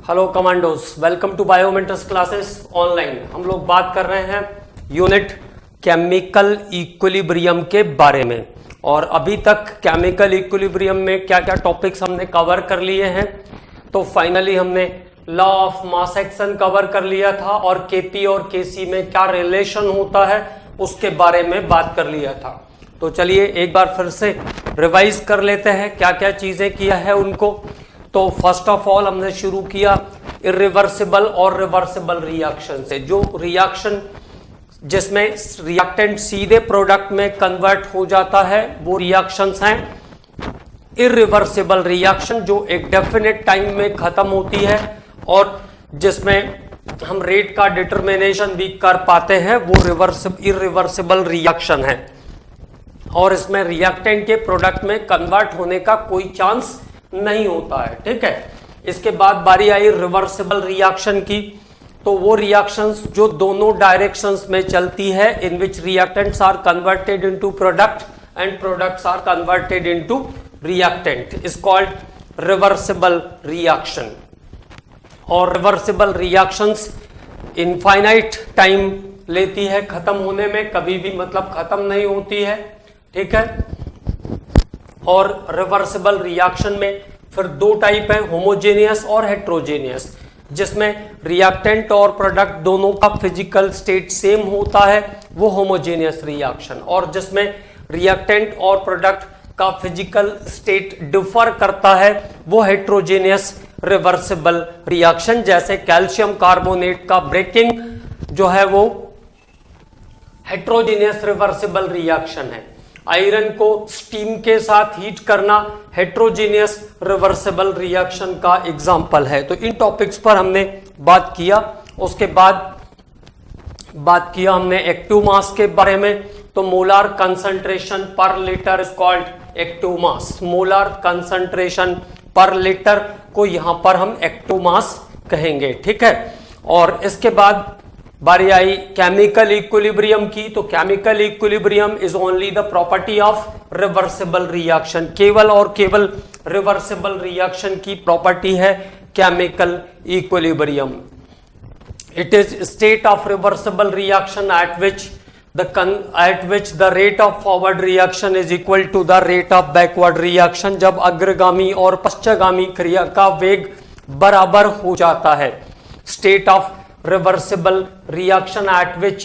Hello commandos, welcome to Biomentors classes online. हम लोग बात कर रहे हैं यूनिट केमिकल इक्विलिब्रियम के बारे में। और अभी तक केमिकल इक्विलिब्रियम में क्या क्या टॉपिक्स हमने कवर कर लिए हैं। तो फाइनली हमने law of mass action cover कर लिया था और केपी और केसी में क्या रिलेशन होता है उसके बारे में बात कर लिया था। तो चलिए एक बार फिर से रिवाइज कर लेते हैं क्या क्या चीजें किया है उनको। तो फर्स्ट ऑफ ऑल हमने शुरू किया इरिवर्सिबल और रिवर्सिबल रिएक्शन से। जो रिएक्शन जिसमें रिएक्टेंट सीधे प्रोडक्ट में कन्वर्ट हो जाता है वो रिएक्शंस हैं इरिवर्सिबल रिएक्शन, जो एक डेफिनेट टाइम में खत्म होती है और जिसमें हम रेट का डिटर्मिनेशन भी कर पाते हैं, वो इरिवर्सिबल रिएक्शन है। और इसमें रिएक्टेंट के प्रोडक्ट में कन्वर्ट होने का कोई चांस नहीं होता है। ठीक है, इसके बाद बारी आई रिवर्सिबल रिएक्शन की। तो वो रिएक्शंस जो दोनों डायरेक्शंस में चलती है, in which reactants are converted into product and products are converted into reactant, is called reversible reaction. और रिवर्सिबल रिएक्शंस इनफाइनाइट टाइम लेती है खत्म होने में, कभी भी मतलब खत्म नहीं होती है। ठीक है, और रिवर्सिबल रिएक्शन में फिर दो टाइप है, होमोजेनियस और हेट्रोजेनियस, जिसमें रिएक्टेंट और प्रोडक्ट दोनों का फिजिकल स्टेट सेम होता है वो होमोजेनियस रिएक्शन, और जिसमें रिएक्टेंट और प्रोडक्ट का फिजिकल स्टेट डिफर करता है वो हेट्रोजेनियस रिवर्सिबल रिएक्शन। जैसे कैल्शियम कार्बोनेट का ब्रेकिंग जो है वो हेट्रोजेनियस रिवर्सिबल रिएक्शन है। आयरन को स्टीम के साथ हीट करना हेट्रोजेनियस रिवर्सिबल रिएक्शन का एग्जाम्पल है। तो इन टॉपिक्स पर हमने बात किया। उसके बाद बात किया हमने एक्टिव मास के बारे में। तो मोलार कंसंट्रेशन पर litre is called active mass. Molar concentration पर लीटर को यहां पर हम एक्टिव मास कहेंगे। ठीक है, और इसके बाद बारी आई केमिकल इक्विलिब्रियम की। तो chemical equilibrium is only the property of reversible reaction. केवल और केवल रिवर्सिबल रिएक्शन की प्रॉपर्टी है chemical equilibrium. It is state of reversible reaction at which the rate of forward reaction is equal to the rate of backward reaction. जब अग्रगामी और पश्चगामी क्रिया का वेग बराबर हो जाता है। State of reversible reaction at which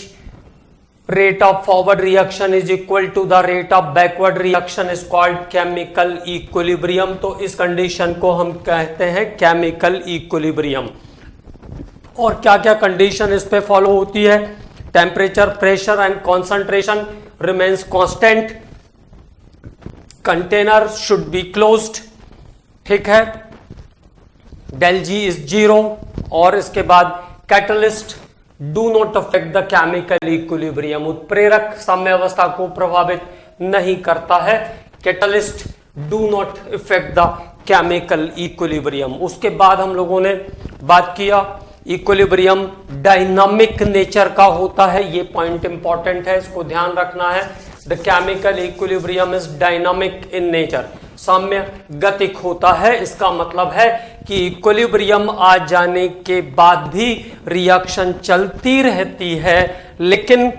rate of forward reaction is equal to the rate of backward reaction is called chemical equilibrium। तो इस कंडीशन को हम कहते हैं chemical equilibrium। और क्या क्या कंडीशन इस पे फॉलो होती है? Temperature, pressure and concentration remains constant, container should be closed. ठीक है, डेल जी इज 0। और इसके बाद catalyst do not affect the chemical equilibrium. उत्प्रेरक साम्यावस्था को प्रभावित नहीं करता है। Catalyst do not affect the chemical equilibrium. उसके बाद हम लोगों ने बात किया इक्विलिब्रियम डायनामिक नेचर का होता है। ये पॉइंट इंपॉर्टेंट है, इसको ध्यान रखना है। The chemical equilibrium is dynamic in nature, साम्य गतिक होता है। इसका मतलब है कि इक्विलिब्रियम आ जाने के बाद भी रिएक्शन चलती रहती है, लेकिन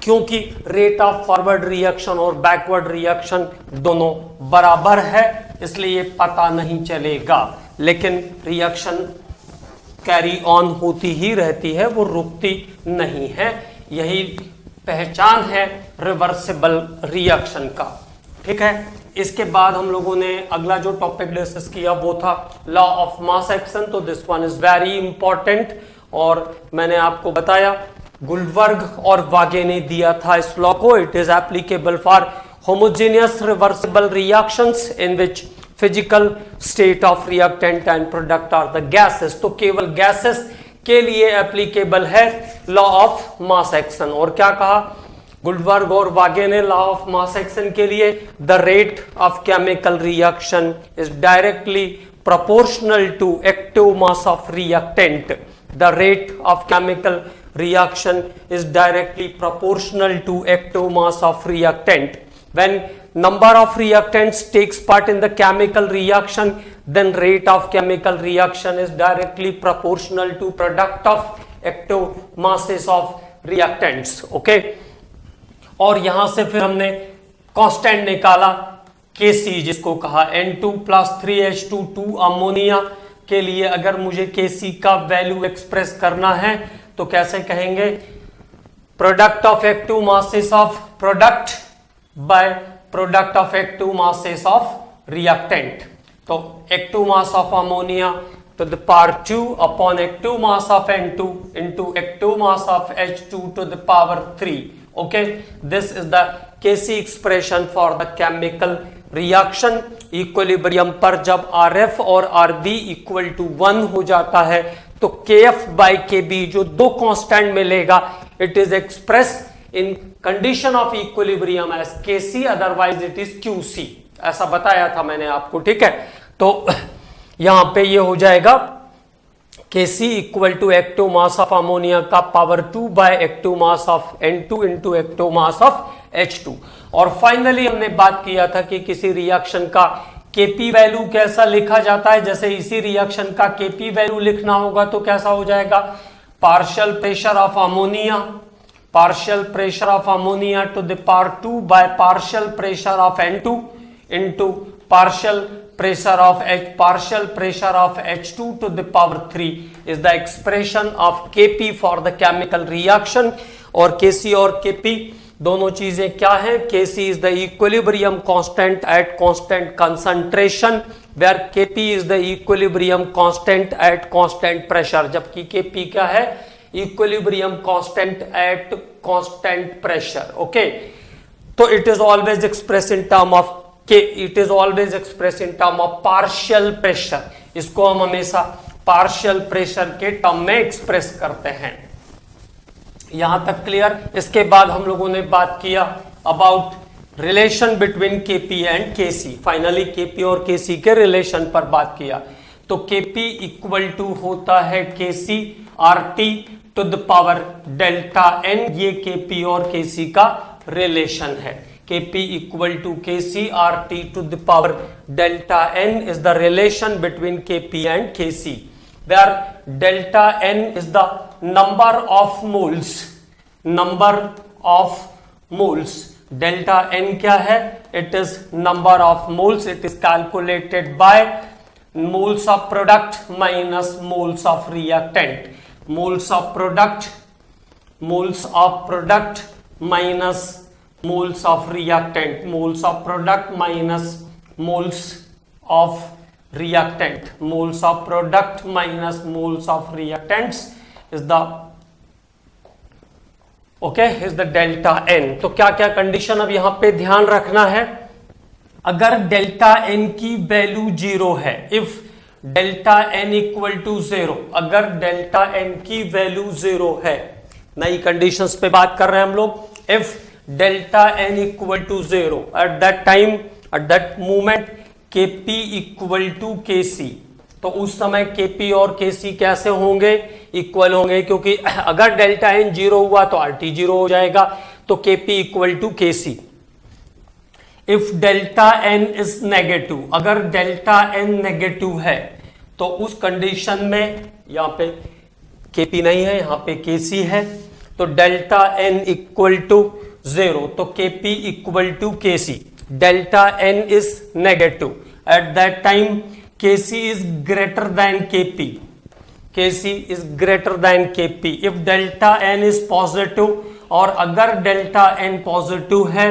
क्योंकि रेट ऑफ फॉरवर्ड रिएक्शन और बैकवर्ड रिएक्शन दोनों बराबर है इसलिए पता नहीं चलेगा, लेकिन रिएक्शन कैरी ऑन होती ही रहती है, वो रुकती नहीं है। यही पहचान है रिवर्सिबल रिएक्शन का। ठीक है, इसके बाद हम लोगों ने अगला जो टॉपिक डिस्कस किया वो था लॉ ऑफ मास एक्शन। तो this one is very important, और मैंने आपको बताया गुलबर्ग और वागे ने दिया था इस लॉ को। It is applicable for homogeneous reversible reactions in which physical state of reactant and product are the gases. तो केवल गैसेस के लिए एप्लीकेबल है लॉ ऑफ मास एक्शन। और क्या कहा गुलबर्ग और वागे ने लॉ ऑफ मास एक्शन के लिए? The rate of chemical reaction is directly proportional to active mass of reactant. The rate of chemical reaction is directly proportional to active mass of reactant. When number of reactants takes part in the chemical reaction, then rate of chemical reaction is directly proportional to product of active masses of reactants. Okay, और यहां से फिर हमने constant निकाला Kc, जिसको कहा N2 + 3H2 2 ammonia के लिए अगर मुझे Kc का वैल्यू एक्सप्रेस करना है तो कैसे कहेंगे, product of active masses of product by product of active masses of reactant. तो active mass of ammonia to the power 2 upon active mass of N2 into active mass of H2 to the power 3. Okay, this is the Kc expression for the chemical reaction. Equilibrium पर जब Rf और Rb equal to 1 हो जाता है तो Kf by Kb जो दो constant मिलेगा, it is express in condition of equilibrium as Kc, otherwise it is Qc. ऐसा बताया था मैंने आपको, ठीक है. तो यहां पे ये हो जाएगा Kc equal to active mass of ammonia का power 2 by active mass of N2 into active mass of H2. और फाइनली हमने बात किया था कि किसी रिएक्शन का Kp वैल्यू कैसा लिखा जाता है. जैसे इसी रिएक्शन का Kp वैल्यू लिखना होगा तो कैसा हो जाएगा, partial pressure of ammonia to the power 2 by partial pressure of N2 into partial pressure of H2 to the power 3 is the expression of Kp for the chemical reaction. और Kc और Kp दोनों चीजें क्या हैं, Kc is the equilibrium constant at constant concentration where Kp is the equilibrium constant at constant pressure, जबकि Kp क्या है, equilibrium constant at constant pressure. Okay, तो it is always expressed in term of partial pressure. इसको हम हमेशा partial pressure के term में express करते हैं. यहां तक क्लियर. इसके बाद हम लोगों ने बात किया about relation between Kp and Kc. Finally Kp और Kc के रिलेशन पर बात किया. तो Kp इक्वल टू होता है Kc RT to the power delta n. ये Kp और Kc का रिलेशन है. Kp equal to Kc RT to the power delta n is the relation between Kp and Kc, where delta n is the number of moles. Delta n क्या है, it is number of moles. It is calculated by moles of product minus moles of reactant. Moles of product minus moles of reactant. Moles of product minus moles of reactant. Moles of product minus moles of reactants is the delta n. तो क्या क्या condition अब यहां पे ध्यान रखना है. अगर डेल्टा n की वैल्यू 0 है, if delta n equal to 0, अगर डेल्टा n की वैल्यू 0 है, नई कंडीशंस पे बात कर रहे हैं हम लोग. If delta n equal to 0, at that moment Kp equal to Kc. तो उस समय Kp और Kc कैसे होंगे, इक्वल होंगे, क्योंकि अगर डेल्टा n 0 हुआ तो RT 0 हो जाएगा. तो Kp equal to Kc. If delta n is negative, अगर डेल्टा n नेगेटिव है तो उस कंडीशन में, यहां पे Kp नहीं है, यहां पे Kc है, तो डेल्टा n इक्वल टू 0, तो Kp equal to Kc. Delta n is negative, at that time Kc is greater than Kp. If delta n is positive, और अगर डेल्टा n पॉजिटिव है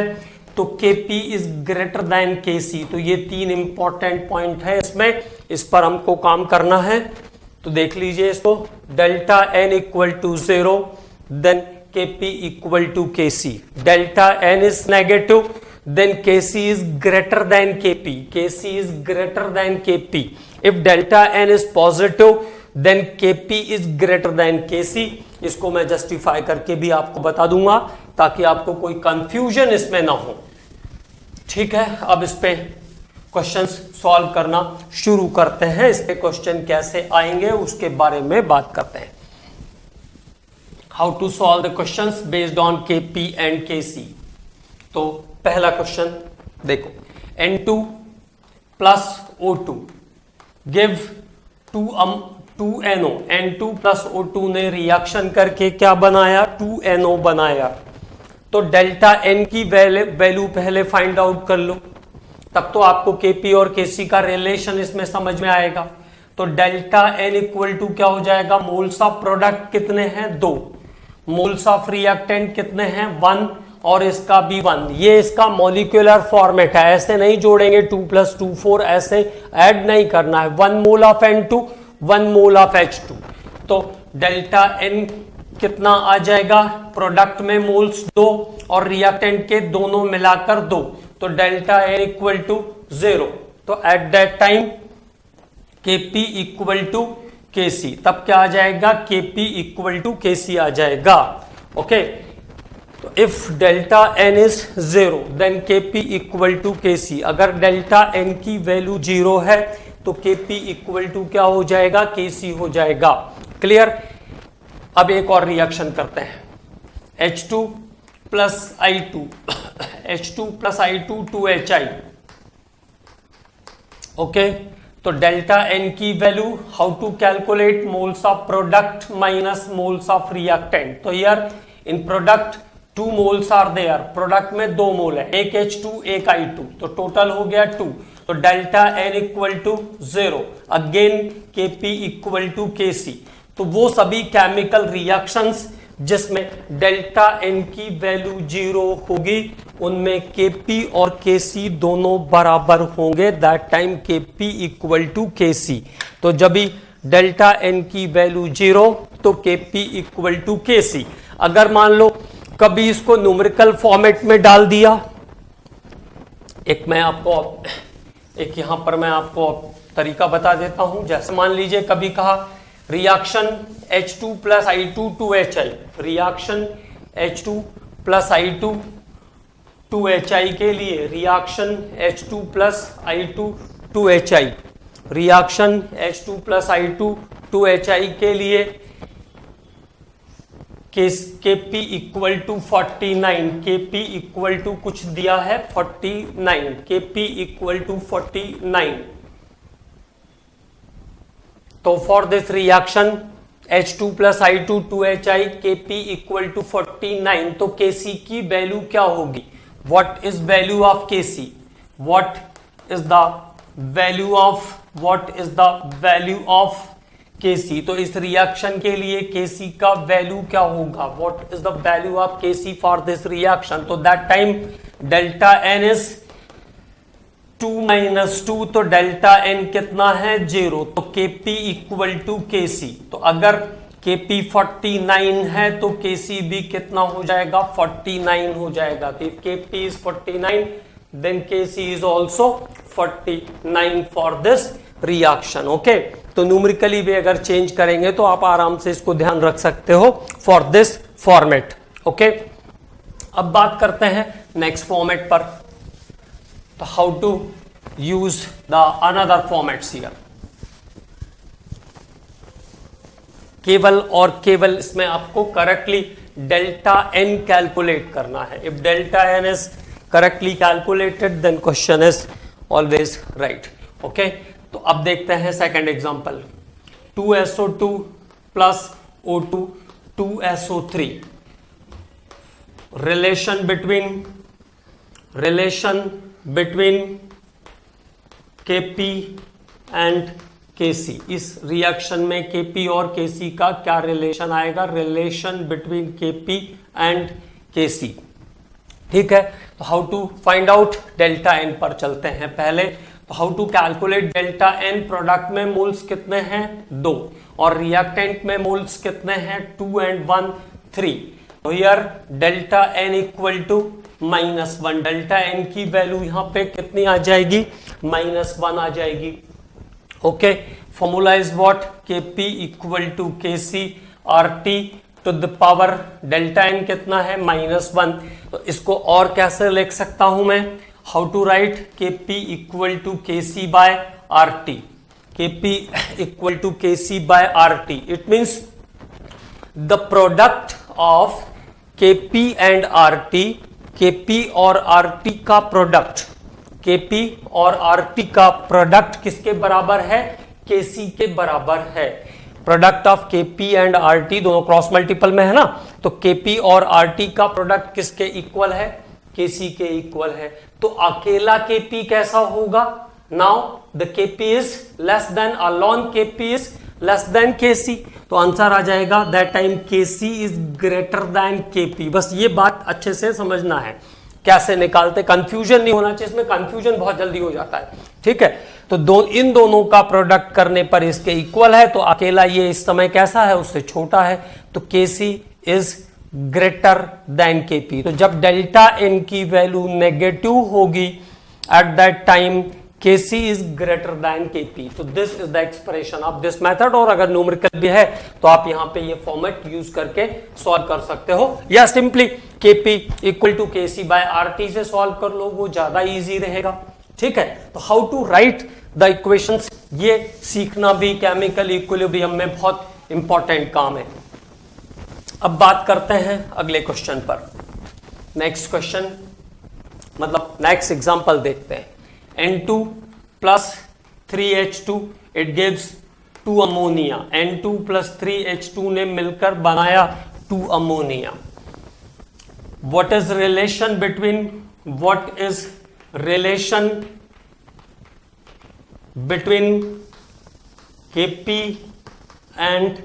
तो Kp is greater than Kc. तो ये 3 important point है इसमें, इस पर हमको काम करना है. तो देख लीजिए इसको. Delta n equal to 0, then Kp equal to Kc. Delta n is negative, then Kc is greater than Kp. If delta n is positive, then Kp is greater than Kc. इसको मैं जस्टिफाई करके भी आपको बता दूंगा ताकि आपको कोई कंफ्यूजन इसमें ना हो. ठीक है, अब इस पे क्वेश्चंस सॉल्व करना शुरू करते हैं. इस पे क्वेश्चन कैसे आएंगे उसके बारे में बात करते हैं. How to solve the questions based on Kp and Kc. तो पहला क्वेश्चन देखो, N2 plus O2 give 2NO, N2 plus O2 ने रिएक्शन करके क्या बनाया, 2NO बनाया। तो डेल्टा N की वैल्यू पहले फाइंड आउट कर लो, तब तो आपको Kp और Kc का रिलेशन इसमें समझ में आएगा। तो डेल्टा N इक्वल टू क्या हो जाएगा, मोल्स ऑफ प्रोडक्ट कितने हैं, 2, मोल्स ऑफ रिएक्टेंट कितने हैं, 1, और इसका भी 1। ये इसका मॉलिक्यूलर फॉर्मेट है, ऐसे नहीं जोड़ेंगे 2 + 2 4, ऐसे ऐड नहीं करना है। 1 mole of N2, 1 mole of H2। तो डेल्टा N कितना आ जाएगा, प्रोडक्ट में मोल्स 2 और रिएक्टेंट के दोनों मिलाकर 2, तो डेल्टा N इक्वल टू 0। तो at that time Kp equal to Kc, तब क्या आ जाएगा, Kp इक्वल टू Kc आ जाएगा। ओके, तो if delta N is 0 then Kp equal to Kc। अगर डेल्टा N की वैल्यू 0 है तो Kp इक्वल टू क्या हो जाएगा, Kc हो जाएगा। क्लियर। अब एक और रिएक्शन करते हैं, H2 plus I2 H2 plus I2 2HI। Okay, तो डेल्टा N की value, how to calculate, moles of product minus moles of reactant. तो here in product 2 moles are there, product में 2 मोल है, एक H2 एक I2, तो टोटल हो गया 2। तो delta N equal to 0, again Kp equal to Kc। तो वो सभी केमिकल रिएक्शंस जिसमें डेल्टा N की वैल्यू 0 होगी उनमें Kp और Kc दोनों बराबर होंगे, that time Kp equal to Kc। तो जब भी डेल्टा N की वैल्यू 0 तो Kp इक्वल टू Kc। अगर मान लो कभी इसको न्यूमेरिकल फॉर्मेट में डाल दिया, एक यहां पर मैं आपको तरीका बता देता हूं। जैसे मान लीजिए कभी कहा reaction H2 plus I2 2HI, reaction H2 plus I2 2HI के लिए, reaction H2 plus I2 2HI, reaction H2 plus I2 2HI के लिए Kp equal to 49, Kp equal to कुछ दिया है 49, Kp इक्वल टू 49। तो for this reaction H2 plus I2 2HI Kp equal to 49, तो Kc की वैल्यू क्या होगी, what is value of Kc, what is the value of Kc। तो इस रिएक्शन के लिए Kc का वैल्यू क्या होगा, what is the value of Kc for this reaction. तो that time delta N is 2 - 2, तो डेल्टा N कितना है, 0। तो Kp इक्वल टू Kc। तो अगर Kp 49 है तो Kc भी कितना हो जाएगा, 49 हो जाएगा। तो if Kp is 49 then Kc is also 49 for this reaction. Okay, तो न्यूमेरिकली भी अगर चेंज करेंगे तो आप आराम से इसको ध्यान रख सकते हो फॉर दिस फॉर्मेट। ओके, अब बात करते हैं नेक्स्ट फॉर्मेट पर। तो how to use the another formats here. केवल इसमें आपको करेक्टली डेल्टा N कैलकुलेट करना है। If delta N is correctly calculated then question is always right. Okay, तो अब देखते हैं second example, 2SO2 plus O2 2SO3, relation between Kp and Kc। इस रिएक्शन में Kp और Kc का क्या रिलेशन आएगा, relation between Kp and Kc। ठीक है, तो how to find out, delta N पर चलते हैं पहले। तो how to calculate delta N, product में मोल्स कितने हैं, 2, और रिएक्टेंट में मोल्स कितने हैं, 2 and 1 3। तो here delta N equal to -1, delta N की वैल्यू यहां पे कितनी आ जाएगी, -1 आ जाएगी। Okay, formula is what, Kp equal to Kc RT to the power, delta N कितना है, -1। तो इसको और कैसे लिख सकता हूं मैं, how to write, Kp equal to Kc by RT, Kp equal to Kc by RT। It means the product of Kp and RT, Kp और RT का प्रोडक्ट, Kp और RT का प्रोडक्ट किसके बराबर है, केसी के बराबर है। Product of KP and RT दोनों क्रॉस मल्टीपल में है ना, तो केपी और आरटी का प्रोडक्ट किसके इक्वल है? केसी के इक्वल है। तो अकेला केपी कैसा होगा? Now the Kp is less than alone Kp is less than Kc, तो आंसर आ जाएगा that time Kc is greater than Kp. बस ये बात अच्छे से समझना है, कैसे निकालते, कंफ्यूजन नहीं होना चाहिए, इसमें कंफ्यूजन बहुत जल्दी हो जाता है। ठीक है, तो इन दोनों का प्रोडक्ट करने पर इसके इक्वल है, तो अकेला ये इस समय कैसा है? उससे छोटा है, तो Kc is greater than Kp. तो जब डेल्टा एन की वैल्यू नेगेटिव होगी at that time Kc is greater than Kp. तो this is the expression of this method. और अगर न्यूमेरिकल भी है तो आप यहां पे ये फॉर्मेट यूज करके सॉल्व कर सकते हो, या simply Kp equal to Kc by RT से सॉल्व कर लो, वो ज्यादा इजी रहेगा। ठीक है, तो how to write the equations, ये सीखना भी केमिकल इक्विलिब्रियम में बहुत इंपॉर्टेंट काम है। अब बात करते हैं अगले क्वेश्चन पर। नेक्स्ट क्वेश्चन मतलब नेक्स्ट एग्जांपल देखते हैं। N2 plus 3H2 it gives 2 ammonia. N2 plus 3H2 ने मिलकर बनाया 2 ammonia. What is relation between Kp and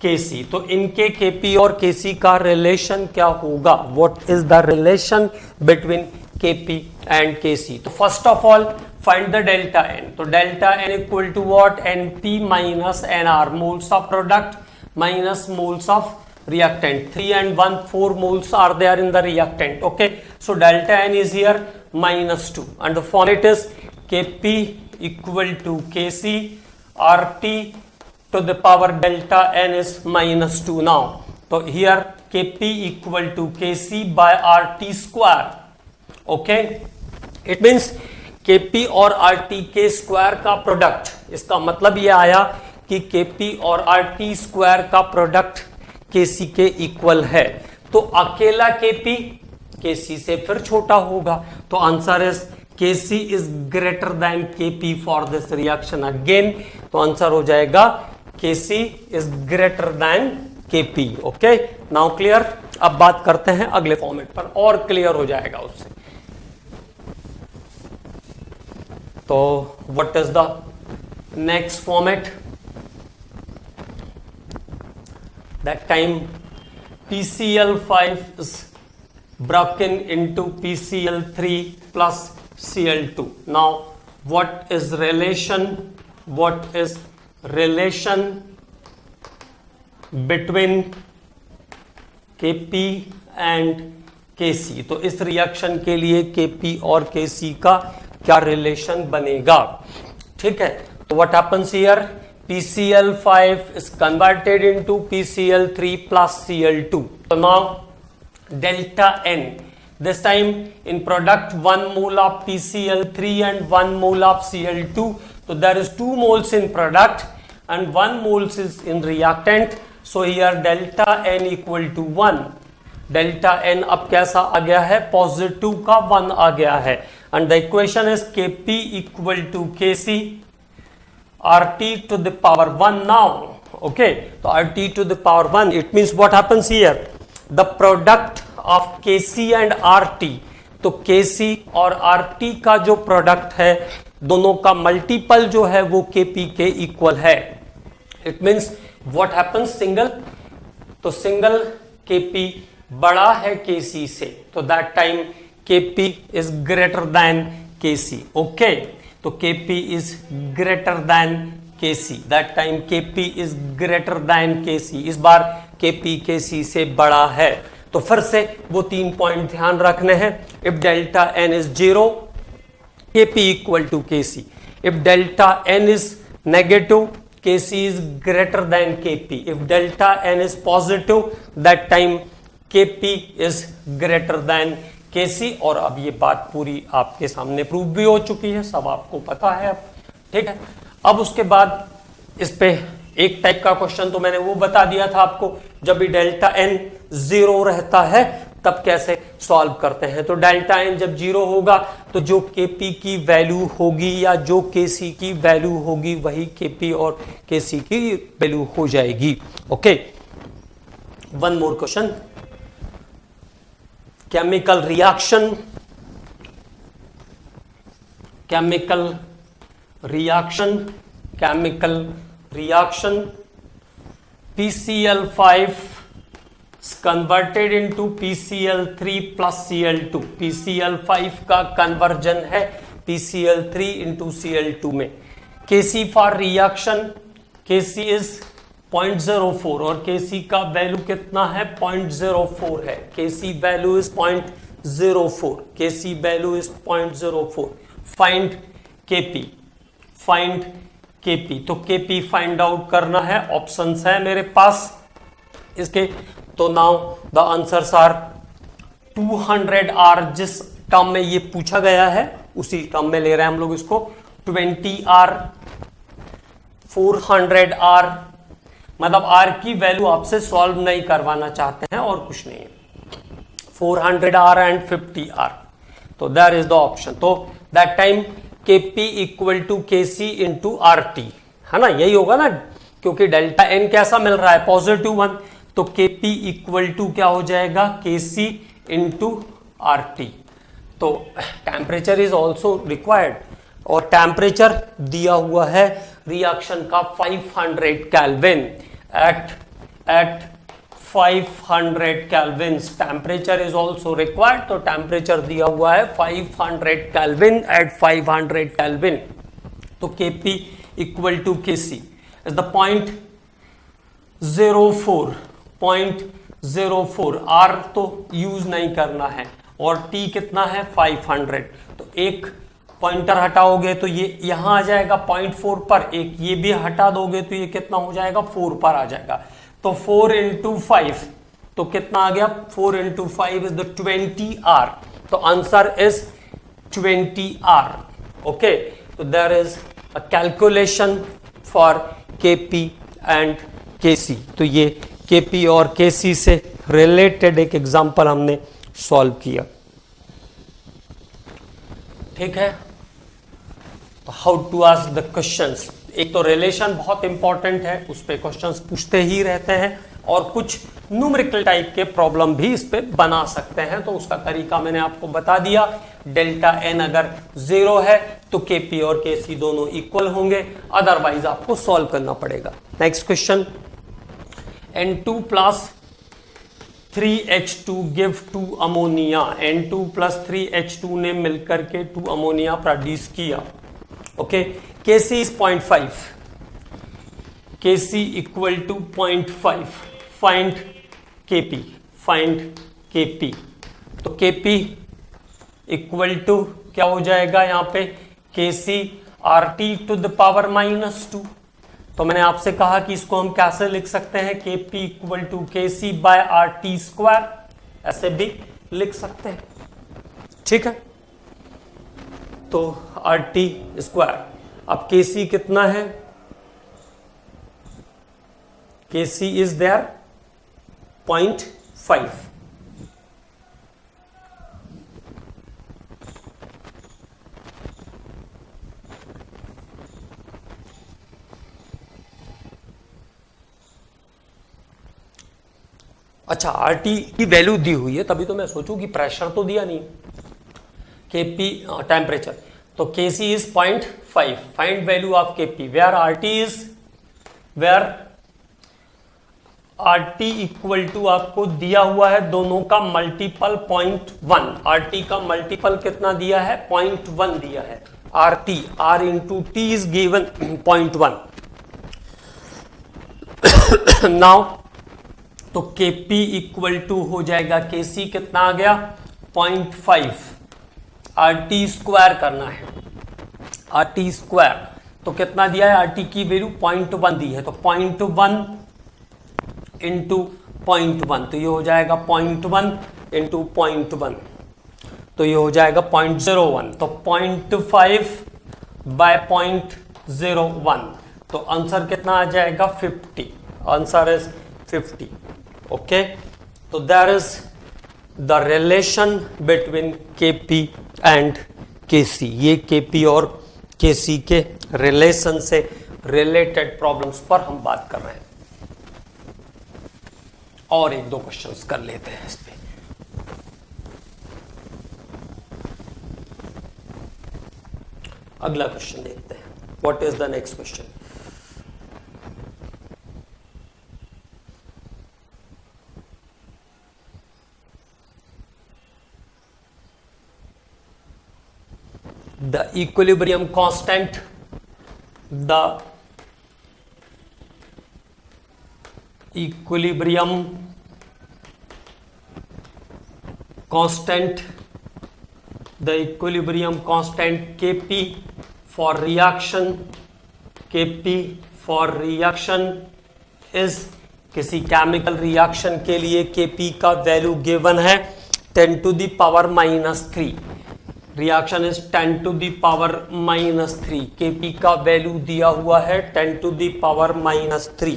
Kc? तो इनके Kp और Kc का रिलेशन क्या होगा? What is the relation between Kp and Kc? तो first of all find the delta N. तो delta N equal to what? Np minus Nr, moles of product minus moles of reactant. 3 and 1 4 moles are there in the reactant. Okay, so delta n is here -2 and the format is Kp equal to Kc, Rt to the power delta n is -2 now. So here Kp equal to Kc by Rt square. Okay, it means Kp और Rt के square का product, इसका मतलब ये आया कि Kp और Rt square का प्रोडक्ट Kc के इक्वल है। तो अकेला Kp Kc से फिर छोटा होगा, तो answer is Kc is greater than Kp for this reaction again. तो आंसर हो जाएगा Kc is greater than Kp। Okay, now clear. अब बात करते हैं अगले फॉर्मेट पर, और क्लियर हो जाएगा उससे। तो what is the next format? That time PCl5 is broken into PCl3 plus Cl2. Now what is relation between Kp and Kc? तो इस रिएक्शन के लिए Kp और Kc का क्या रिलेशन बनेगा? ठीक है, तो what happens here? PCl5 is converted into PCl3 plus Cl2. So now delta N, this time in product 1 mole of PCl3 and 1 mole of Cl2. So there is 2 moles in product and 1 moles is in reactant. So here delta N equal to 1. Delta N अब कैसा आ गया है? Positive का 1 आ गया है। And the equation is Kp equal to Kc, Rt to the power 1 now. Okay, so Rt to the power 1, it means what happens here? The product of Kc and Rt, तो Kc और Rt का जो product है, दोनों का multiple जो है वो Kp के इक्वल है। It means what happens? Single, तो सिंगल Kp बड़ा है Kc से, तो that time Kp is greater than Kc। Okay, तो Kp is greater than Kc, that time Kp is greater than Kc। इस बार Kp Kc से बड़ा है। तो फिर से वो 3 पॉइंट ध्यान रखने हैं। If delta n is 0, Kp equal to Kc। If delta n is negative, Kc is greater than Kp। If delta n is positive, that time Kp is greater than Kc। और अब ये बात पूरी आपके सामने प्रूव भी हो चुकी है, सब आपको पता है अब। ठीक है, अब उसके बाद इस पे एक टाइप का क्वेश्चन तो मैंने वो बता दिया था आपको, जब भी डेल्टा n 0 रहता है तब कैसे सॉल्व करते हैं। तो डेल्टा एन जब 0 होगा तो जो केपी की वैल्यू होगी या जो केसी की वैल्यू होगी वही केपी और केसी की वैल्यू हो जाएगी। Okay, one more question, chemical reaction PCl5 is converted into PCl3 plus Cl2। PCl5 का कन्वर्जन है PCl3 into Cl2 में। Kc for reaction, Kc is 0.04 और Kc का वैल्यू कितना है 0.04 है। Kc value is 0.04, Kc value is 0.04। Find Kp, तो Kp find out करना है, ऑप्शंस है मेरे पास इसके। तो now the answers are 200R, जिस टर्म में ये पूछा गया है उसी टर्म में ले रहे हैं हम लोग इसको। 20R, 400R, मतलब R की वैल्यू आपसे सॉल्व नहीं करवाना चाहते हैं और कुछ नहीं है। 400R एंड 50R, तो दैट इज द ऑप्शन। तो that time Kp equal to Kc into RT, है ना, यही होगा ना, क्योंकि डेल्टा N कैसा मिल रहा है +1, तो Kp इक्वल टू क्या हो जाएगा Kc इंटू RT। तो टेम्परेचर इज ऑल्सो रिक्वायर्ड और टेम्परेचर दिया हुआ है रिएक्शन का 500 kelvin. At 500 kelvin temperature is also required, तो टेम्परेचर दिया हुआ है 500 केल्विन एट 500 केल्विन। तो Kp equal to Kc is the 0.04, R तो यूज नहीं करना है और T कितना है 500, तो एक पॉइंटर हटाओगे तो ये यहां आ जाएगा 0.4 पर, एक ये भी हटा दोगे तो ये कितना हो जाएगा 4 पर आ जाएगा। तो 4 into 5, तो कितना आ गया 4 into 5 इज द 20R, तो आंसर इज 20R। ओके, तो there is a calculation for Kp and Kc। तो ये Kp और Kc से रिलेटेड एक एग्जांपल हमने सॉल्व किया, ठीक है। तो how to ask the questions, एक तो रिलेशन बहुत इंपॉर्टेंट है, उस पे क्वेश्चंस पूछते ही रहते हैं और कुछ न्यूमेरिकल टाइप के प्रॉब्लम भी इस पे बना सकते हैं, तो उसका तरीका मैंने आपको बता दिया। डेल्टा एन अगर 0 है तो Kp और Kc दोनों इक्वल होंगे, अदरवाइज आपको सॉल्व करना पड़ेगा। Next question, N2 plus 3H2 give 2 ammonia. N2 plus 3H2 ने मिलकर के 2 अमोनिया प्रोड्यूस किया। Okay, Kc is 0.5, Kc equal to 0.5, find Kp, तो Kp इक्वल टू क्या हो जाएगा यहाँ पे Kc RT to the power -2। तो मैंने आपसे कहा कि इसको हम कैसे लिख सकते हैं, Kp equal to Kc by RT square, ऐसे भी लिख सकते हैं, ठीक है। तो RT स्क्वायर, अब Kc कितना है, Kc इज देयर 0.5, अच्छा RT की वैल्यू दी हुई है, तभी तो मैं सोचूं कि प्रेशर तो दिया नहीं, Kp टेम्परेचर, तो Kc is 0.5, find value of Kp where RT equal to आपको दिया हुआ है दोनों का मल्टीपल 0.1, RT का मल्टीपल कितना दिया है 0.1 दिया है, RT R into T is given 0.1। Now तो Kp इक्वल टू हो जाएगा, Kc कितना आ गया 0.5, RT स्क्वायर करना है, RT स्क्वायर तो कितना दिया है, RT की वैल्यू 0.1 दी है, तो 0.1 इंटू 0.1, तो ये हो जाएगा 0.1 इंटू 0.1, तो ये हो जाएगा 0.01, तो 0.5 बाय 0.01, तो आंसर कितना आ जाएगा 50, आंसर इज 50। ओके, तो there is the relation between Kp and Kc. ये केपी और केसी के रिलेशन से रिलेटेड प्रॉब्लम्स पर हम बात कर रहे हैं। और एक दो क्वेश्चंस कर लेते हैं इस पे। अगला क्वेश्चन देखते हैं। What is the next question? The equilibrium constant, the equilibrium constant, the equilibrium constant Kp for reaction, Kp for reaction is, किसी केमिकल रिएक्शन के लिए Kp का वैल्यू गिवन है 10 to the power -3। Reaction is 10 to the power -3। Kp का value दिया हुआ है 10 to the power -3।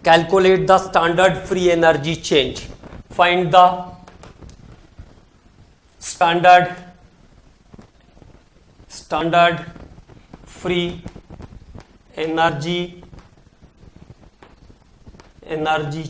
Calculate the standard free energy change. Find the standard free energy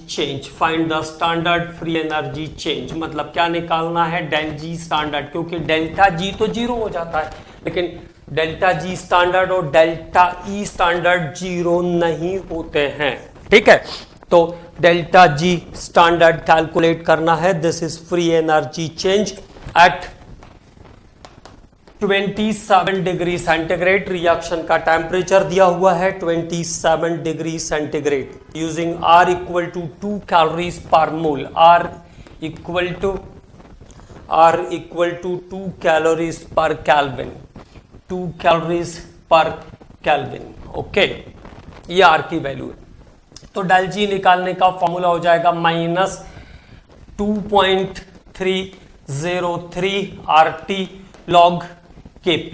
change. Find the standard free energy change मतलब क्या निकालना है? Del G standard, क्योंकि delta G तो जीरो हो जाता है, लेकिन डेल्टा जी स्टैंडर्ड और डेल्टा ई स्टैंडर्ड जीरो नहीं होते हैं। ठीक है, तो डेल्टा जी स्टैंडर्ड कैलकुलेट करना है। This is free energy change at 27 degree centigrade. Reaction का टेम्परेचर दिया हुआ है 27 degree centigrade. Using R equal to 2 calories per mole. R equal to 2 calories per kelvin. 2 calories per kelvin. Okay, ये R की value है। तो del जी निकालने का फॉर्मूला हो जाएगा -2.303 RT log Kp.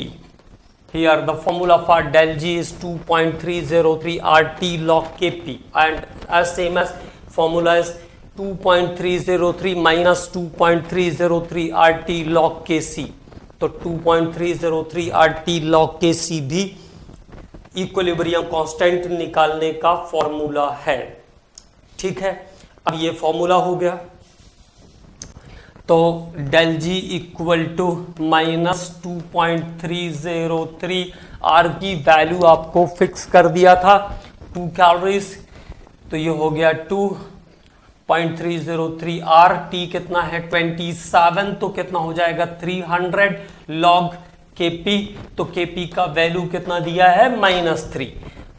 Here the formula for del G is 2.303 RT log Kp, and as same as formula is 2.303 minus 2.303 RT log Kc. तो 2.303 RT log Kc भी इक्विलिब्रियम कांस्टेंट निकालने का फॉर्मूला है। ठीक है, अब ये फॉर्मूला हो गया। तो del G equal to -2.303 R की वैल्यू आपको फिक्स कर दिया था 2 कैलोरीज, तो ये हो गया 2.303 R। T कितना है 27, तो कितना हो जाएगा 300 log Kp। तो Kp का वैल्यू कितना दिया है -3,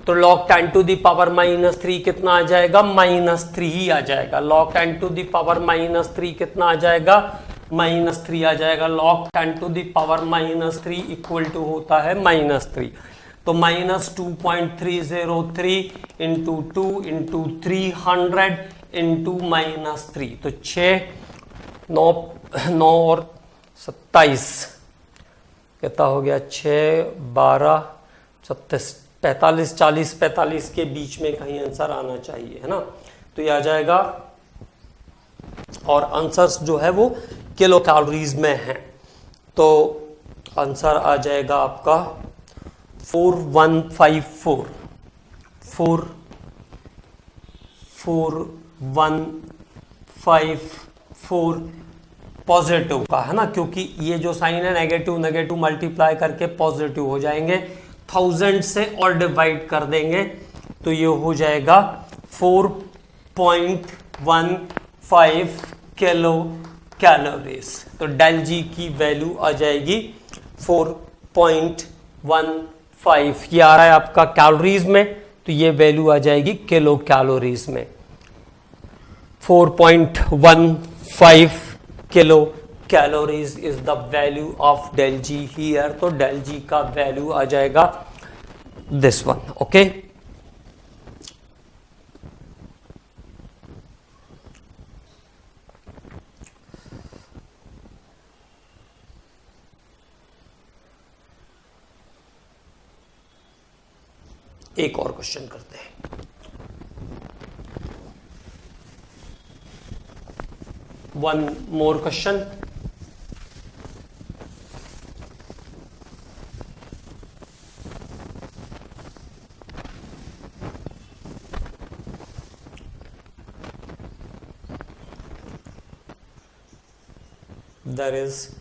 तो log 10 to the power -3 कितना आ जाएगा? -3 ही आ जाएगा। log 10 to the power -3 कितना आ जाएगा? -3 आ जाएगा। log 10 to the power -3 equal to होता है -3। तो -2.303 इंटू 2 इंटू 300 इंटू -3, तो 6 9 और 27 कितना हो गया? 6 12 37 45 40 45 के बीच में कहीं आंसर आना चाहिए, है ना? तो ये आ जाएगा, और आंसर्स जो है वो किलो कैलोरीज में है। तो आंसर आ जाएगा आपका 4154 पॉजिटिव का, है ना? क्योंकि ये जो साइन है नेगेटिव नेगेटिव मल्टीप्लाई करके पॉजिटिव हो जाएंगे। 1000 से और डिवाइड कर देंगे तो ये हो जाएगा 4.15 किलो कैलोरीज। तो डेल जी की वैल्यू आ जाएगी 4.15। ये आ रहा है आपका कैलोरीज में, तो ये वैल्यू आ जाएगी किलो कैलोरीज में। 4.15 kilo calories is the value of del G here. तो डेल जी का वैल्यू आ जाएगा दिस वन। ओके, एक और क्वेश्चन करते हैं। One more question. There is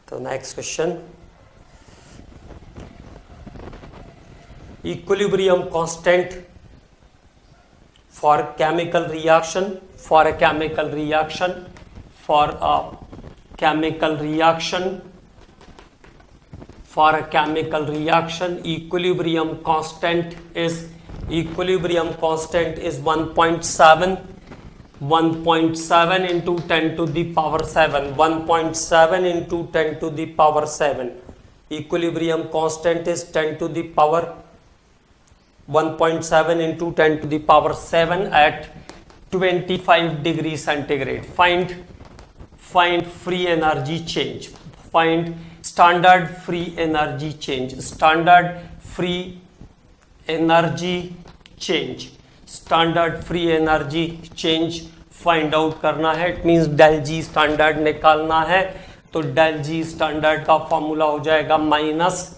the next question. Equilibrium constant for chemical reaction, for a chemical reaction, for a chemical reaction, for a chemical reaction, equilibrium constant is 1.7 into 10 to the power 7, 1.7 into 10 to the power 7. Equilibrium constant is 10 to the power 1.7 into 10 to the power 7 at 25 degrees centigrade. Find free energy change. Find standard free energy change. Standard free energy change. Standard free energy change find out करना है. It means del G standard निकालना है. तो del G standard का formula हो जाएगा minus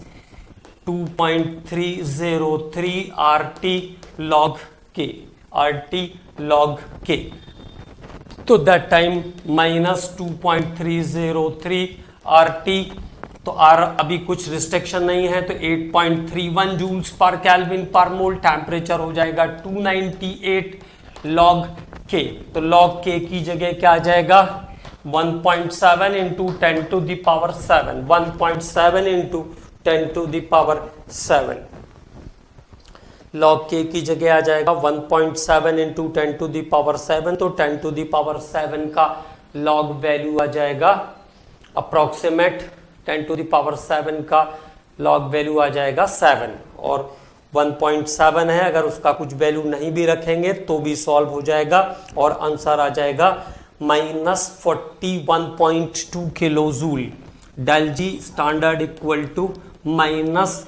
2.303 RT log K. RT log K. तो that time minus 2.303 RT. तो आर अभी कुछ रिस्ट्रिक्शन नहीं है तो 8.31 जूल्स पर केल्विन पर मोल. टेम्परेचर हो जाएगा 298 log K. तो log K की जगह क्या आ जाएगा 1.7 into 10 to the power 7. 1.7 into 10 to the power 7. log K की जगह आ जाएगा 1.7 इंटू 10 टू द पावर 7. तो 10 टू द पावर 7 का log वैल्यू आ जाएगा अप्रोक्सीमेट 10 टू द पावर 7 का log वैल्यू आ जाएगा 7. और 1.7 है, अगर उसका कुछ वैल्यू नहीं भी रखेंगे तो भी सॉल्व हो जाएगा और आंसर आ जाएगा minus 41.2 kilo joule. Del G standard equal to minus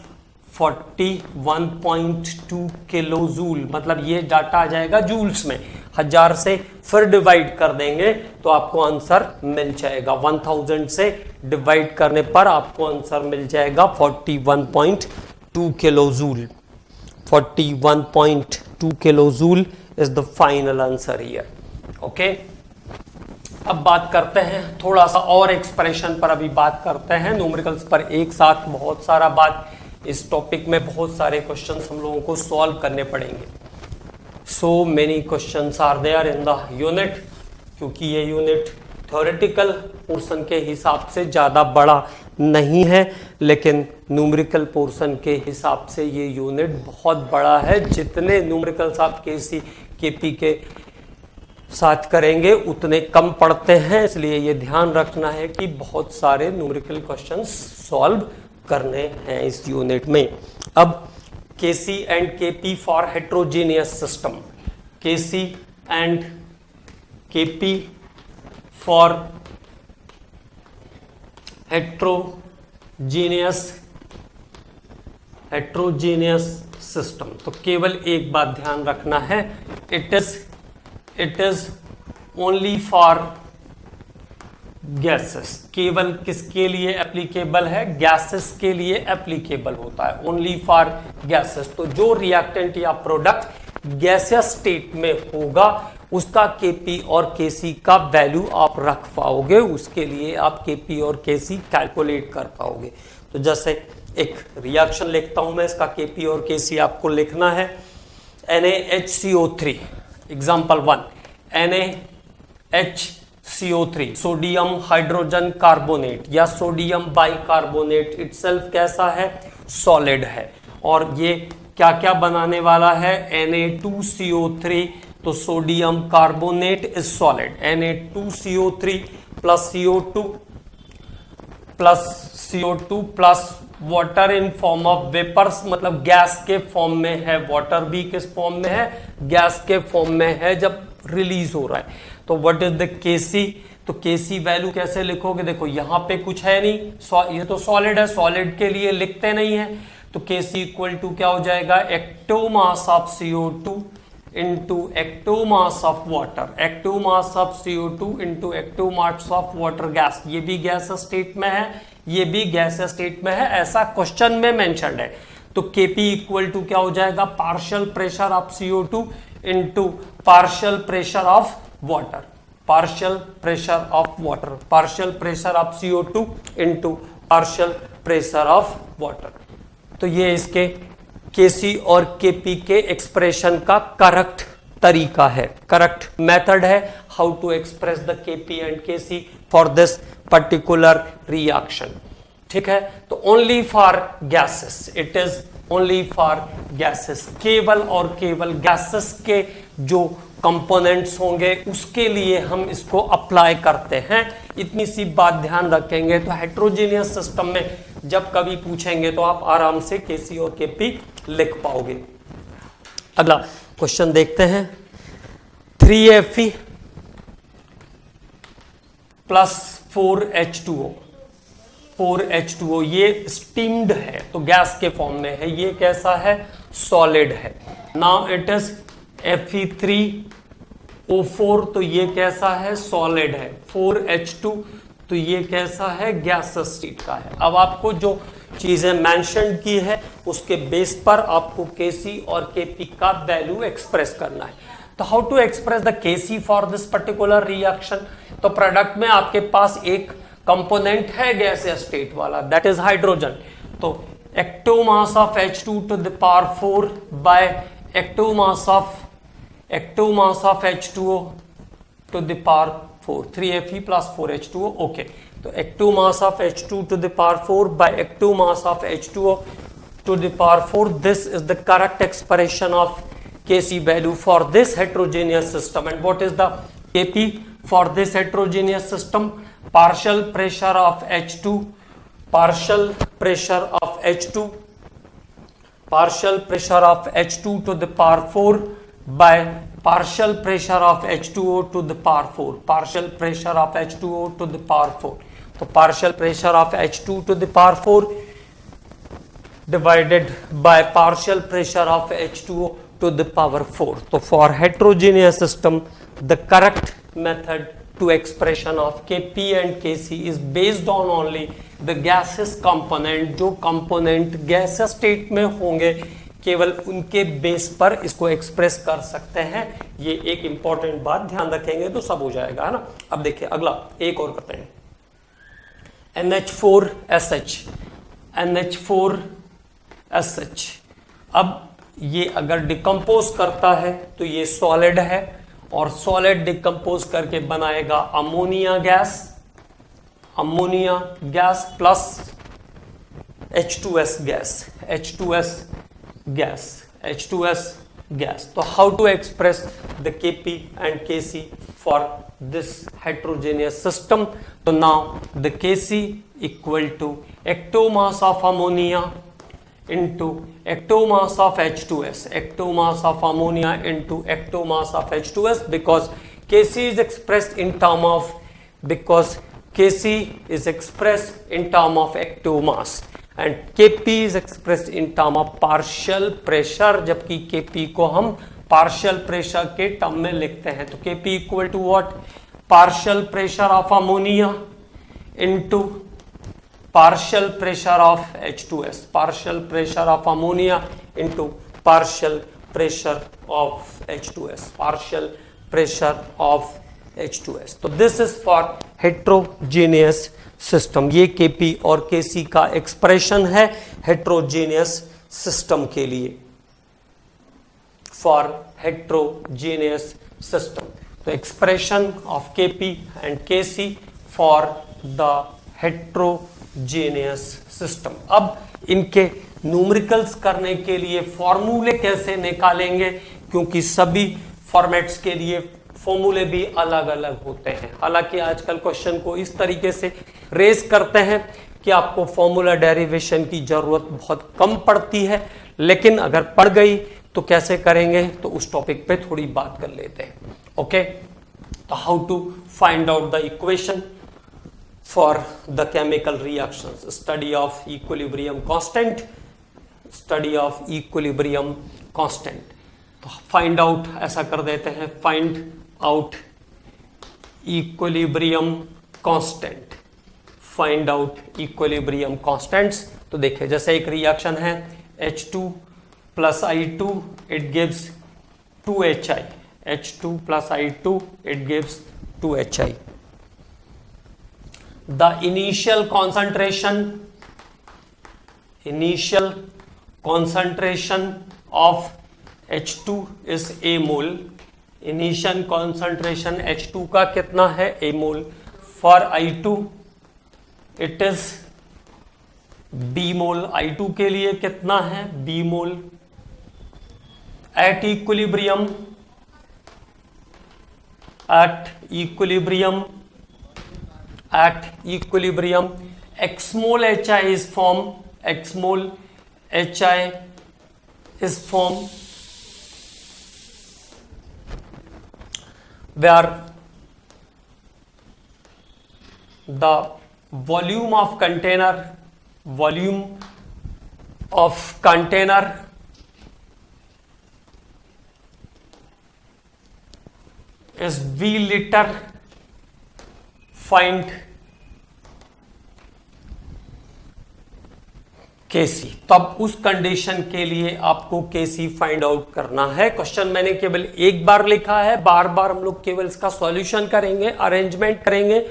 41.2 kilo joule. मतलब ये डाटा आ जाएगा जूल्स में. 1000 से फिर डिवाइड कर देंगे तो आपको आंसर मिल जाएगा. 1000 से डिवाइड करने पर आपको आंसर मिल जाएगा 41.2 kilo joule. 41.2 kilojoule is the final answer here. Okay, अब बात करते हैं थोड़ा सा और एक्सप्रेशन पर. अभी बात करते हैं न्यूमेरिकल्स पर. एक साथ बहुत सारा बात इस टॉपिक में, बहुत सारे क्वेश्चंस हम लोगों को सॉल्व करने पड़ेंगे. So many questions are there in the unit. क्योंकि ये यूनिट थ्योरेटिकल पोर्शन के हिसाब से ज़्यादा बड़ा नहीं है, लेकिन न्यूमेरिकल पोर्शन के हिसाब से ये यूनिट बहुत बड़ा है. जितने न्यूमेरिकल्स आप केसी केपी के साथ करेंगे उतने कम पढ़ते हैं. इसलिए ये ध्यान रखना है कि बहुत सारे न्यूमेरिकल क्वेश्चंस सॉल्व करने हैं इस यूनिट में. अब Kc and Kp for heterogeneous system. Kc and Kp for heterogeneous system. तो केवल एक बात ध्यान रखना है, it is only for gases. केवल किसके लिए एप्लीकेबल है? गैसेस के लिए एप्लीकेबल होता है. Only for gases. तो जो रिएक्टेंट या प्रोडक्ट गैसियस स्टेट में होगा उसका केपी और केसी का वैल्यू आप रख पाओगे. उसके लिए आप केपी और केसी कैलकुलेट कर पाओगे. तो जैसे एक रिएक्शन लिखता हूं मैं, इसका केपी और केसी आपको लिखना है. NaHCO3 example 1. NaHCO3 sodium hydrogen carbonate या सोडियम बाइकार्बोनेट इटसेल्फ कैसा है? सॉलिड है. और ये क्या क्या बनाने वाला है? Na2CO3. तो sodium carbonate is solid. Na2CO3 plus CO2 plus water in form of vapours, मतलब गैस के फॉर्म में है। वाटर भी किस फॉर्म में है? गैस के फॉर्म में है जब रिलीज हो रहा है। तो व्हाट इज द केसी? तो केसी वैल्यू कैसे लिखोगे? देखो यहां पे कुछ है नहीं, ये तो सॉलिड है, सॉलिड के लिए लिखते नहीं है। तो केसी इक्वल टू क्या हो जाएगा? Active mass of CO2 into active mass of water. Active mass of CO2 into active mass of water gas. ये भी गैस स्टेट में है, ये भी गैस स्टेट में है, ऐसा क्वेश्चन में मेंशन्ड है। तो केपी इक्वल टू क्या हो जाएगा? Partial pressure of CO2 into partial pressure of water. Partial pressure of water, partial pressure of CO2 into partial pressure of water. तो ये इसके केसी और केपी के एक्सप्रेशन का करेक्ट तरीका है, करेक्ट मेथड है how to express the KP and KC for this particular reaction. ठीक है, तो only for gases, it is only for gases. केवल और केवल गैसेस के जो कंपोनेंट्स होंगे उसके लिए हम इसको अप्लाई करते हैं। इतनी सी बात ध्यान रखेंगे तो हेट्रोजीनियस सिस्टम में जब कभी पूछेंगे तो आप आराम से केसी और केपी लिख पाओगे। अगला क्वेश्चन देखते हैं। 3Fe प्लस 4H2O, 4H2O ये स्टीम्ड है तो गैस के फॉर्म में है। ये कैसा है? सॉलिड है। नाउ इट इज Fe3O4, तो ये कैसा है? सॉलिड है। 4H2 तो ये कैसा है? गैस स्टेट का है। अब आपको जो चीजें मेंशन की है उसके बेस पर आपको केसी और केपी का वैल्यू एक्सप्रेस करना है। तो how to express the Kc for this particular reaction? तो प्रोडक्ट में आपके पास एक कंपोनेंट है गैस स्टेट वाला, दैट इज हाइड्रोजन। तो active mass of H2 to the power 4 by active mass of H2O to the power 4, 3Fe plus 4H2O। Okay, तो active mass of H2 to the power 4 by active mass of H2O to the power 4, this is the correct expression of Kc value for this heterogeneous system. And what is the Kp for this heterogeneous system? Partial pressure of H2, partial pressure of H2, partial pressure of H2 to the power 4 by partial pressure of H2O to the power 4, partial pressure of H2O to the power 4. तो partial pressure of H2 to the power 4 divided by partial pressure of H2O to the power 4. तो for heterogeneous system the correct method to expression of Kp and Kc is based on only the gaseous component. जो component gas state में होंगे केवल उनके base पर इसको express कर सकते हैं। ये एक इंपॉर्टेंट बात ध्यान रखेंगे तो सब हो जाएगा, है ना। अब देखिए अगला एक और करते हैं। NH4SH, NH4SH। अब ये अगर डिकम्पोज करता है तो ये सॉलिड है और सॉलिड डिकम्पोज करके बनाएगा ammonia gas, ammonia gas plus H2S gas, H2S gas, H2S gas. तो how to express the Kp and Kc for this heterogeneous system? तो now the Kc equal to active mass of ammonia into active mass of H2S, active mass of ammonia into active mass of H2S, because Kc is expressed in term of, because Kc is expressed in term of active mass and Kp is expressed in term of partial pressure, जबकि Kp को हम partial pressure के term में लिखते हैं। तो Kp equal to what? Partial pressure of ammonia into partial pressure of H2S, partial pressure of ammonia into partial pressure of H2S, partial pressure of H2S. तो this is for heterogeneous system. ये Kp और Kc का expression है heterogeneous system के लिए, for heterogeneous system. तो expression of Kp and Kc for the heterogeneous system. अब इनके न्यूमेरिकल्स करने के लिए फॉर्मूले कैसे निकालेंगे, क्योंकि सभी फॉर्मेट्स के लिए फॉर्मूले भी अलग अलग होते हैं। हालांकि आजकल क्वेश्चन को इस तरीके से रेज करते हैं कि आपको फॉर्मूला डेरिवेशन की जरूरत बहुत कम पड़ती है, लेकिन अगर पड़ गई तो कैसे करेंगे, तो उस टॉपिक पे थोड़ी बात कर लेते हैं। ओके, तो how to find out the equation for the chemical reactions, study of equilibrium constant, study of equilibrium constant. तो फाइंड आउट ऐसा कर देते हैं, find out equilibrium constant, find out equilibrium constants. तो देखिए जैसे एक रिएक्शन है H2 plus I2 it gives 2HI, H2 plus I2 it gives 2HI. The initial concentration of H2 is A mole. Initial concentration H2 का कितना है, A mole. For I2 it is B mole, I2 के लिए कितना है, B mole. Eight equilibrium X mole HI is formed, X mole HI is formed where the volume of container is V liter. Find Kc। तब उस condition के लिए आपको Kc find out करना है। क्वेश्चन मैंने केवल एक बार लिखा है, बार बार हम लोग केवल इसका सॉल्यूशन करेंगे, अरेंजमेंट करेंगे,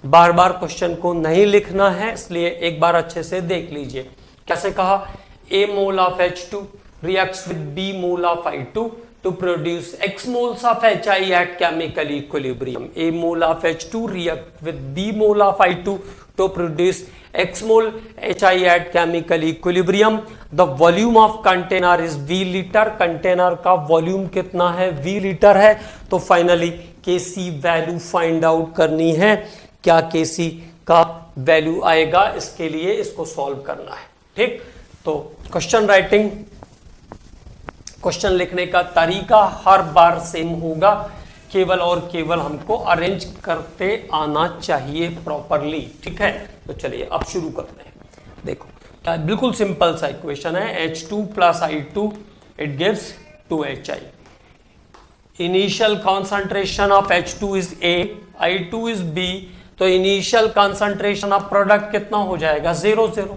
बार बार क्वेश्चन को नहीं लिखना है, इसलिए एक बार अच्छे से देख लीजिए। कैसे कहा, A mole of H2 reacts with B mole of I2 to produce X moles of HI at chemical equilibrium. A mole of H2 react with B mole of I2 to produce X mole HI at chemical equilibrium. The volume of container is V liter. Container का volume कितना है, V litre है। तो finally Kc value find out करनी है। क्या Kc का value आएगा, इसके लिए इसको सॉल्व करना है। ठीक, तो क्वेश्चन राइटिंग, क्वेश्चन लिखने का तरीका हर बार सेम होगा, केवल और केवल हमको अरेंज करते आना चाहिए प्रॉपरली। ठीक है, तो चलिए अब शुरू करते हैं। देखो बिल्कुल सिंपल सा इक्वेशन है, H2 plus I2 it gives 2HI. Initial concentration of H2 is A, I2 is B, तो इनिशियल कॉन्सेंट्रेशन ऑफ प्रोडक्ट कितना हो जाएगा, 0 0।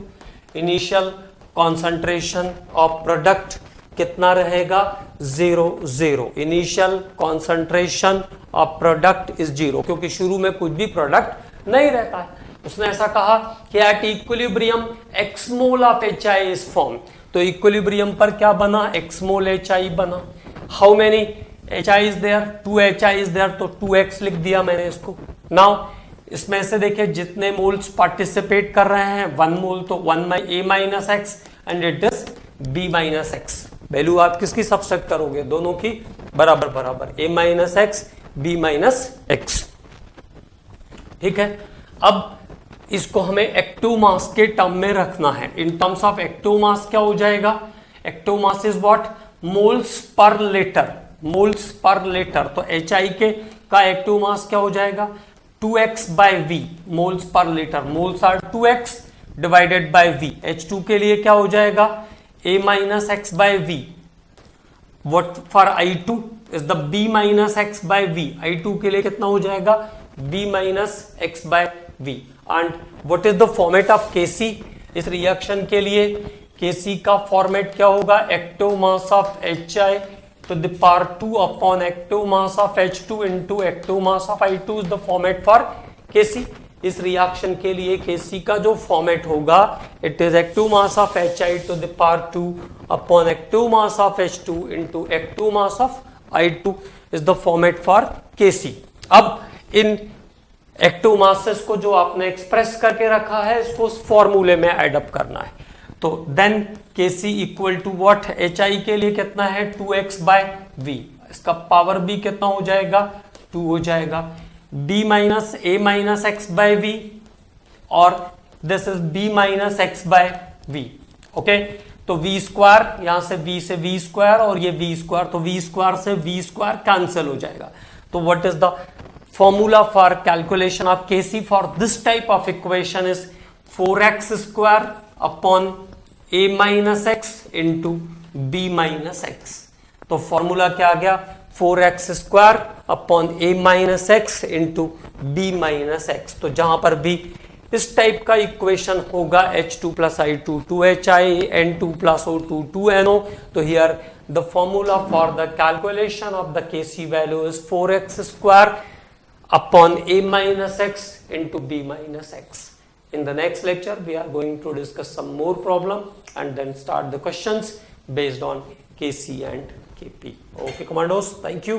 इनिशियल कॉन्सेंट्रेशन ऑफ प्रोडक्ट कितना रहेगा, 0 0। Initial concentration of product is 0, क्योंकि शुरू में कुछ भी प्रोडक्ट नहीं रहता है। उसने ऐसा कहा कि at equilibrium X mole of HI is form, तो इक्विलिब्रियम पर क्या बना, X मोल HI बना। How many HI is there, 2HI is there, तो 2x लिख दिया मैंने इसको। नाउ इसमें से देखिए जितने मोल्स पार्टिसिपेट कर रहे हैं, 1 मोल, तो 1 A minus x and it is B minus x. Value आप किसकी सब्सट्रैक्ट करोगे, दोनों की बराबर बराबर, A minus x, B minus x. ठीक है, अब इसको हमें एक्टिव मास के टर्म में रखना है। इन टर्म्स ऑफ एक्टिव मास क्या हो जाएगा, active mass is what, moles per litre, moles per litre. तो HI के का एक्टिव मास क्या हो जाएगा, 2x by V, moles per litre. Moles are 2x divided by V। H2 के लिए क्या हो जाएगा, A minus x by V। What for I2 is the B minus x by V। I2 के लिए कितना हो जाएगा, B minus x by V। And what is the format of Kc, इस रिएक्शन के लिए Kc का फॉर्मेट क्या होगा, active mass of HI to the power 2 upon active mass of H2 into active mass of I2 is the format for Kc। इस reaction के लिए Kc का जो फॉर्मेट होगा, it is active mass of HI to the power 2 upon active mass of H2 into active mass of I2 is the format for Kc। अब इन active masses को जो आपने एक्सप्रेस करके रखा है, इसको फॉर्मूले में एड अप करना है। तो then Kc equal to what, HI के लिए कितना है, 2x बाय V, इसका पावर भी कितना हो जाएगा, 2 हो जाएगा। B minus A minus x by V, और this is b minus x by V. Okay, तो v स्क्वायर, यहां से v से v स्क्वायर और ये v स्क्वायर, तो v स्क्वायर से v स्क्वायर कैंसिल हो जाएगा। तो what is the formula for calculation of Kc for this type of equation is 4x square upon a minus x into b minus x. तो formula क्या आ गया, 4x square upon a minus x into b minus x. तो जहां पर भी इस type का equation होगा H2 plus I2 2HI N2 plus O2 2NO, तो here the formula for the calculation of the Kc value is 4x square upon a minus x into b minus x. In the next lecture, we are going to discuss some more problem and then start the questions based on Kc and Kp. Okay, commandos, thank you.